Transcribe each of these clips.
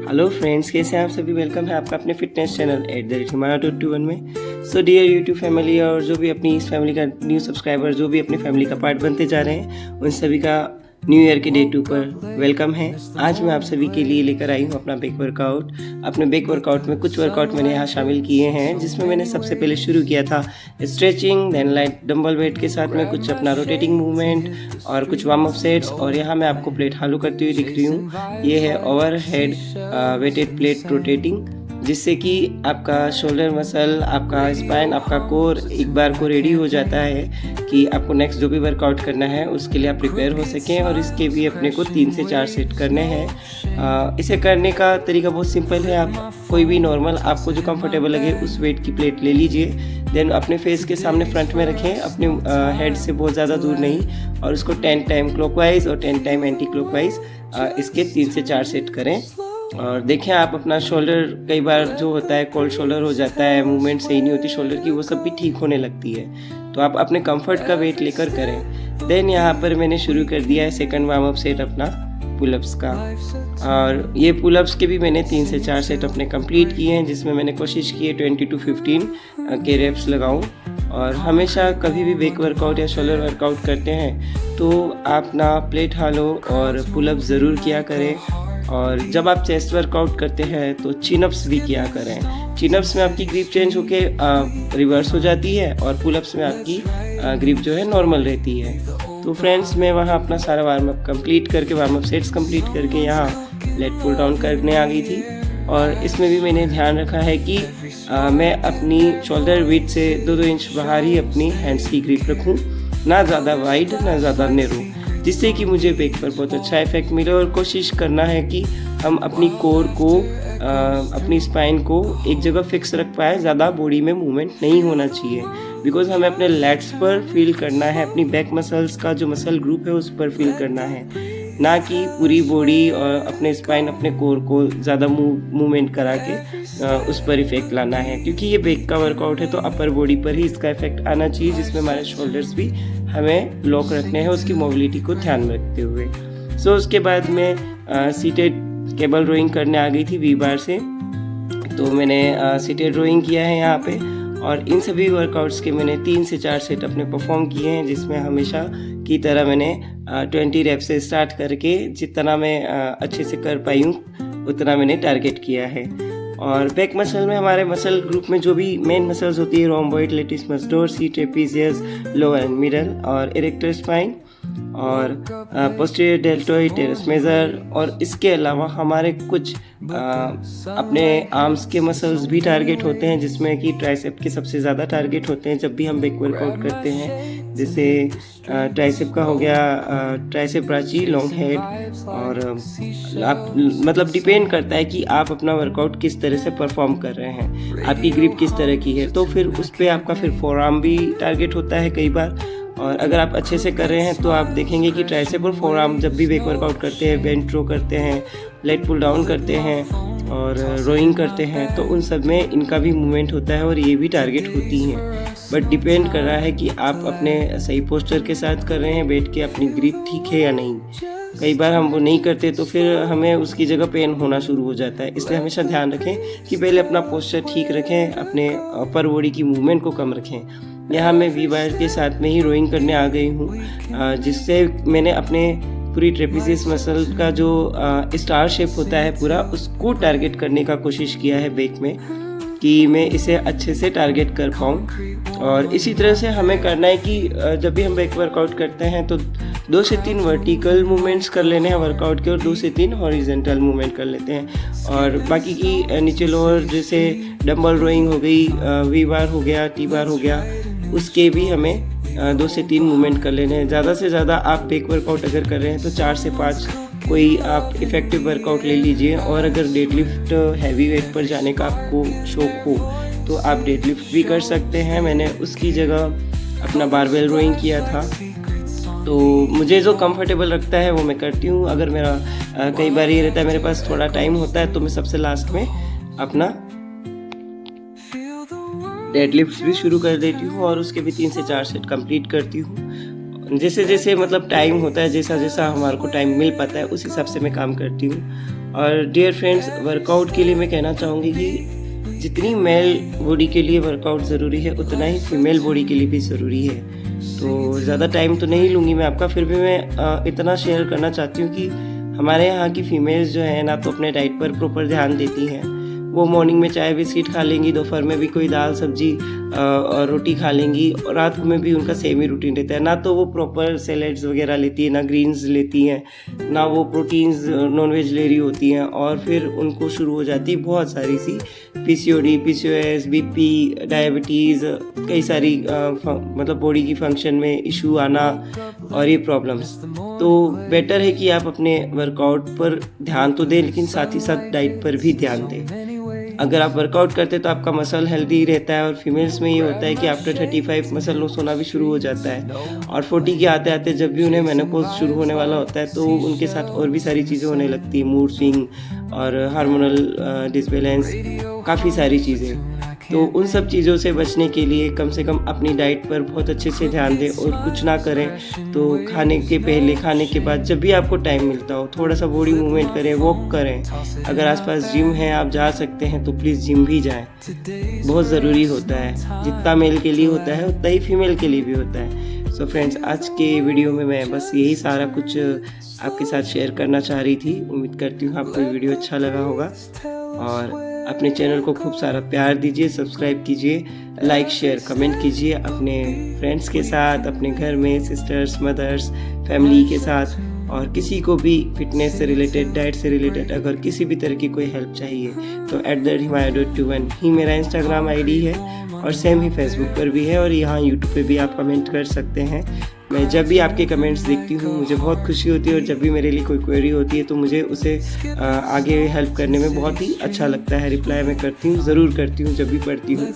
Hello friends, कैसे हैं आप सभी। वेलकम है आपका अपने फिटनेस चैनल @himayah221 में। सो डियर यूट्यूब फैमिली और जो भी अपनी इस फैमिली का न्यू सब्सक्राइबर, जो भी अपनी फैमिली का पार्ट बनते जा रहे हैं, उन सभी का न्यू ईयर के डे 2 पर वेलकम है। आज मैं आप सभी के लिए लेकर आई हूँ अपना बेक वर्कआउट। अपने बेक वर्कआउट में कुछ वर्कआउट मैंने यहाँ शामिल किए हैं, जिसमें मैंने सबसे पहले शुरू किया था stretching, then light dumbbell weight के साथ में कुछ अपना रोटेटिंग मूवमेंट और कुछ वार्म अप सेट्स। और यहाँ मैं आपको प्लेट हालू करती हुई दिख रही हूँ। ये है over head weighted plate rotating, जिससे कि आपका शोल्डर मसल, आपका स्पाइन, आपका कोर एक बार को रेडी हो जाता है कि आपको नेक्स्ट जो भी वर्कआउट करना है उसके लिए आप प्रिपेयर हो सकें। और इसके भी अपने को 3 से 4 सेट करने हैं। इसे करने का तरीका बहुत सिंपल है। आप कोई भी नॉर्मल आपको जो कंफर्टेबल लगे उस वेट की प्लेट ले लीजिए, देन अपने फेस के सामने फ्रंट में रखें, अपने हेड से बहुत ज़्यादा दूर नहीं, और उसको 10 टाइम क्लॉकवाइज और 10 टाइम एंटी क्लॉकवाइज इसके 3 से 4 सेट करें। और देखें आप अपना शोल्डर, कई बार जो होता है कोल्ड शोल्डर हो जाता है, मूवमेंट सही नहीं होती शोल्डर की, वो सब भी ठीक होने लगती है। तो आप अपने कंफर्ट का वेट लेकर करें। देन यहाँ पर मैंने शुरू कर दिया है सेकंड वार्म अप सेट अपना पुलअप्स का। और ये पुलअप्स के भी मैंने 3 से 4 सेट अपने कंप्लीट किए हैं, जिसमें मैंने कोशिश की है 20 to 15 के रेप्स लगाऊं। और हमेशा कभी भी बेक वर्कआउट या शोल्डर वर्कआउट करते हैं तो आप ना प्लेट हालो और पुलअप ज़रूर किया करें। और जब आप चेस्ट वर्कआउट करते हैं तो चिनअप्स भी किया करें। चिनअप्स में आपकी ग्रिप चेंज होके रिवर्स हो जाती है और पुलअप्स में आपकी ग्रिप जो है नॉर्मल रहती है। तो फ्रेंड्स, मैं वहाँ अपना सारा वार्म अप कंप्लीट करके, वार्म अप सेट्स कंप्लीट करके यहाँ लेट पुल डाउन करने आ गई थी। और इसमें भी मैंने ध्यान रखा है कि मैं अपनी शोल्डर विड्थ से 2-2 इंच बाहर ही अपनी हैंड्स की ग्रिप रखूँ, ना ज़्यादा वाइड ना ज़्यादा नैरो, जिससे कि मुझे बेक पर बहुत अच्छा इफेक्ट मिले। और कोशिश करना है कि हम अपनी कोर को, अपनी स्पाइन को एक जगह फिक्स रख पाए, ज़्यादा बॉडी में मूवमेंट नहीं होना चाहिए। बिकॉज हमें अपने लेग्स पर फील करना है, अपनी बैक मसल्स का जो मसल ग्रुप है उस पर फील करना है, ना कि पूरी बॉडी और अपने स्पाइन, अपने कोर को ज़्यादा मूवमेंट करा के उस पर इफेक्ट लाना है। क्योंकि ये बेक का वर्कआउट है तो अपर बॉडी पर ही इसका इफेक्ट आना चाहिए, जिसमें हमारे शोल्डर्स भी हमें लॉक रखने हैं, उसकी मोबिलिटी को ध्यान में रखते हुए। सो उसके बाद मैं सीटेड केबल रोइंग करने आ गई थी वी बार से। तो मैंने सीटेड रोइंग किया है यहाँ पे। और इन सभी वर्कआउट्स के मैंने 3 से 4 सेट अपने परफॉर्म किए हैं, जिसमें हमेशा की तरह मैंने 20 रेप से स्टार्ट करके जितना मैं अच्छे से कर पाई हूँ उतना मैंने टारगेट किया है। और बैक मसल में हमारे मसल ग्रुप में जो भी मेन मसल्स होती है, rhomboid, latis dorsi, trapezius, lower and middle, और इरेक्टर स्पाइन, और पोस्टीरियर डेल्टोइड, टेरेस मेजर। और इसके अलावा हमारे कुछ अपने आर्म्स के मसल्स भी टारगेट होते हैं, जिसमें कि ट्राइसेप के सबसे ज़्यादा टारगेट होते हैं जब भी हम बेक वर्कआउट करते हैं। जैसे ट्राइसेप का हो गया ट्राइसेप ब्राची, लॉन्ग हेड। और आप मतलब डिपेंड करता है कि आप अपना वर्कआउट किस तरह से परफॉर्म कर रहे हैं, आपकी ग्रिप किस तरह की है, तो फिर उस पर आपका फिर फोरआर्म भी टारगेट होता है कई बार। और अगर आप अच्छे से कर रहे हैं तो आप देखेंगे कि ट्राइसेप और फोरआर्म जब भी बेक वर्कआउट करते हैं, बेंच थ्रो करते हैं, लेट पुल डाउन करते हैं और रोइंग करते हैं, तो उन सब में इनका भी मूवमेंट होता है और ये भी टारगेट होती हैं। बट डिपेंड कर रहा है कि आप अपने सही पोस्चर के साथ कर रहे हैं, बैठ के अपनी ग्रिप ठीक है या नहीं। कई बार हम वो नहीं करते तो फिर हमें उसकी जगह पेन होना शुरू हो जाता है। इसलिए हमेशा ध्यान रखें कि पहले अपना पोस्चर ठीक रखें, अपने अपर बॉडी की मूवमेंट को कम रखें। यहाँ मैं वी बार के साथ में ही रोइंग करने आ गई हूँ, जिससे मैंने अपने पूरी ट्रेपेजियस मसल का जो स्टार शेप होता है पूरा, उसको टारगेट करने का कोशिश किया है बेक में, कि मैं इसे अच्छे से टारगेट कर पाऊँ। और इसी तरह से हमें करना है कि जब भी हम बेक वर्कआउट करते हैं तो 2 से 3 वर्टिकल मूवमेंट्स कर लेने हैं वर्कआउट के, और 2 से 3 हॉरिजेंटल मूवमेंट कर लेते हैं। और बाकी की नीचे लोअर, जैसे डंबल रोइंग हो गई, वी बार हो गया, टी बार हो गया, उसके भी हमें 2 से 3 मूवमेंट कर लेने हैं। ज़्यादा से ज़्यादा आप बेक वर्कआउट अगर कर रहे हैं तो 4 से 5 कोई आप इफ़ेक्टिव वर्कआउट ले लीजिए। और अगर डेडलिफ्ट हैवी वेट पर जाने का आपको शौक हो तो आप डेडलिफ्ट भी कर सकते हैं। मैंने उसकी जगह अपना बारबेल रोइंग किया था। तो मुझे जो कंफर्टेबल लगता है वो मैं करती हूँ। अगर मेरा कई बार ये रहता है मेरे पास थोड़ा टाइम होता है तो मैं सबसे लास्ट में अपना डेडलिफ्ट्स भी शुरू कर देती हूँ और उसके भी 3 से 4 सेट कंप्लीट करती हूँ। जैसे जैसे मतलब टाइम होता है, जैसा जैसा हमारे को टाइम मिल पाता है उस हिसाब से मैं काम करती हूँ। और डियर फ्रेंड्स, वर्कआउट के लिए मैं कहना चाहूँगी कि जितनी मेल बॉडी के लिए वर्कआउट ज़रूरी है उतना ही फीमेल बॉडी के लिए भी ज़रूरी है। तो ज़्यादा टाइम तो नहीं लूँगी मैं आपका, फिर भी मैं इतना शेयर करना चाहती हूँ कि हमारे यहाँ की फ़ीमेल्स जो है ना तो अपने डाइट पर प्रॉपर ध्यान देती हैं। वो मॉर्निंग में चाय बिस्किट खा लेंगी, दोपहर में भी कोई दाल सब्जी और रोटी खा लेंगी, और रात में भी उनका सेम ही रूटीन रहता है। ना तो वो प्रॉपर सैलेड्स वगैरह लेती है, ना ग्रीन्स लेती हैं, ना वो प्रोटीन्स नॉनवेज ले रही होती हैं, और फिर उनको शुरू हो जाती है बहुत सारी सी PCOD, PCOS, BP, डायबिटीज़, कई सारी मतलब बॉडी की फंक्शन में इशू आना और ये प्रॉब्लम्स। तो बेटर है कि आप अपने वर्कआउट पर ध्यान तो दें, लेकिन साथ ही साथ डाइट पर भी ध्यान दें। अगर आप वर्कआउट करते हैं तो आपका मसल हेल्दी रहता है, और फीमेल्स में ये होता है कि आफ्टर 35 मसल लॉस होना भी शुरू हो जाता है, और 40 के आते आते जब भी उन्हें मेनोपॉज शुरू होने वाला होता है तो उनके साथ और भी सारी चीज़ें होने लगती हैं, मूड स्विंग और हार्मोनल डिसबैलेंस, काफ़ी सारी चीज़ें। तो उन सब चीज़ों से बचने के लिए कम से कम अपनी डाइट पर बहुत अच्छे से ध्यान दें, और कुछ ना करें तो खाने के पहले, खाने के बाद, जब भी आपको टाइम मिलता हो थोड़ा सा बॉडी मूवमेंट करें, वॉक करें। अगर आसपास जिम है, आप जा सकते हैं तो प्लीज़ जिम भी जाएं, बहुत ज़रूरी होता है। जितना मेल के लिए होता है उतना ही फीमेल के लिए भी होता है। सो फ्रेंड्स, आज के वीडियो में मैं बस यही सारा कुछ आपके साथ शेयर करना चाह रही थी। उम्मीद करती हूँ आपको ये वीडियो अच्छा लगा होगा, और अपने चैनल को खूब सारा प्यार दीजिए, सब्सक्राइब कीजिए, लाइक शेयर कमेंट कीजिए अपने फ्रेंड्स के साथ, अपने घर में सिस्टर्स, मदर्स, फैमिली के साथ। और किसी को भी फिटनेस से रिलेटेड, डाइट से रिलेटेड अगर किसी भी तरह की कोई हेल्प चाहिए तो @himayah.21 ही मेरा इंस्टाग्राम ID है, और सेम ही फेसबुक पर भी है, और यहाँ यूट्यूब पे भी आप कमेंट कर सकते हैं। मैं जब भी आपके कमेंट्स देखती हूँ मुझे बहुत खुशी होती है, और जब भी मेरे लिए कोई क्वेरी होती है तो मुझे उसे आगे हेल्प करने में बहुत ही अच्छा लगता है। रिप्लाई मैं करती हूँ, ज़रूर करती हूँ जब भी पढ़ती हूँ।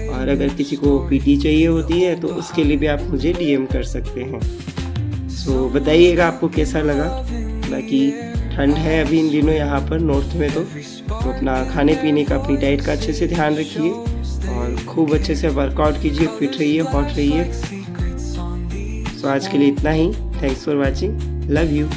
और अगर किसी को PT चाहिए होती है तो उसके लिए भी आप मुझे DM कर सकते हैं। सो बताइएगा आपको कैसा लगा। बाकी ठंड है अभी इन दिनों यहाँ पर नॉर्थ में, तो अपना खाने पीने का, अपनी डाइट का अच्छे से ध्यान रखिए, और खूब अच्छे से वर्कआउट कीजिए, फिट रहिए, हॉट रहिए। सो आज के लिए इतना ही। Thanks for watching, love you.